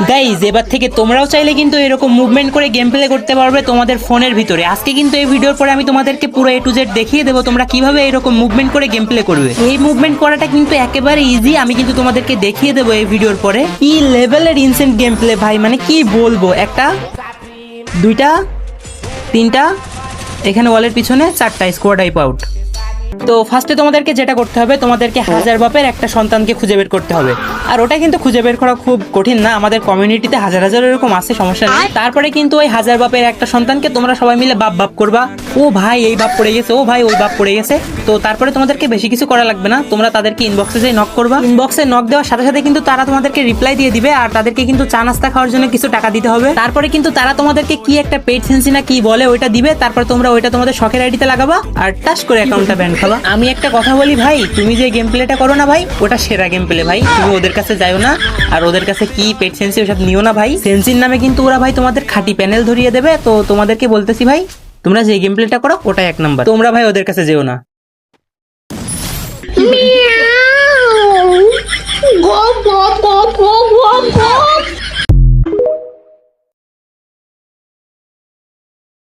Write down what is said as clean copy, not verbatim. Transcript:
Guys এবার থেকে তোমরাও চাইলে কিন্তু এরকম মুভমেন্ট করে গেম প্লে করতে পারবে তোমাদের ফোনের ভিতরে। আজকে কিন্তু এই ভিডিওর পরে আমি তোমাদেরকে পুরো A to Z দেখিয়ে দেবো তোমরা কিভাবে এরকম মুভমেন্ট করে গেম প্লে করবে। এই মুভমেন্ট করাটা কিন্তু একেবারে ইজি, আমি কিন্তু তোমাদেরকে দেখিয়ে দেবো এই ভিডিওর পরে। কি লেভেলের ইনসেন্ট গেম প্লে ভাই, মানে কি বলবো। একটা, দুইটা, তিনটা, এখানে ওয়ালের পিছনে চারটা, স্কোয়াড আইপ আউট। তো ফার্স্টে তোমাদেরকে যেটা করতে হবে, তোমাদেরকে হাজার বাপের একটা সন্তানকে খুঁজে বের করতে হবে। আর ওটা কিন্তু খুঁজে বের করা খুব কঠিন না, আমাদের কমিউনিটিতে হাজার হাজার এরকম আছে, সমস্যা নেই। তারপরে কিন্তু ওই হাজার বাপের একটা সন্তানকে তোমরা সবাই মিলে বাপ বাপ করবা। ও ভাই এই বাপ পড়ে গেছে, ও ভাই ওই বাপ পড়ে গেছে। তো তারপরে তোমাদেরকে বেশি কিছু করা লাগবে না, তোমরা তাদেরকে ইনবক্সে যেয়ে নক করবা। ইনবক্সে নক দেওয়ার সাথে সাথে কিন্তু তারা তোমাদেরকে রিপ্লাই দিয়ে দিবে, আর তাদেরকে কিন্তু চা নাস্তা খাওয়ার জন্য কিছু টাকা দিতে হবে। তারপরে কিন্তু তারা তোমাদেরকে কি একটা পেড সেন্সি না কি বলে ওইটা দিবে, তারপর তোমরা ওইটা তোমাদের শখের আইডিতে লাগাবা আর টাচ করে অ্যাকাউন্টটা ব্যান খাবা। আমি একটা কথা বলি ভাই, তুমি যে গেম প্লেটা করো না ভাই, ওটা সেরা গেম প্লে ভাই। তুমি ওদের কাছে যাও না, আর ওদের কাছে কি পেড সেন্সি ওসব নিও না ভাই। সেন্সির নামে কিন্তু ওরা ভাই তোমাদের খাঁটি প্যানেল ধরিয়ে দেবে। তো তোমাদেরকে বলতেছি ভাই, তোমরা যে গেম প্লেটা করো ওটাই এক নাম্বার, তোমরা ভাই ওদের কাছে যেও না। Meow. Go, go, go.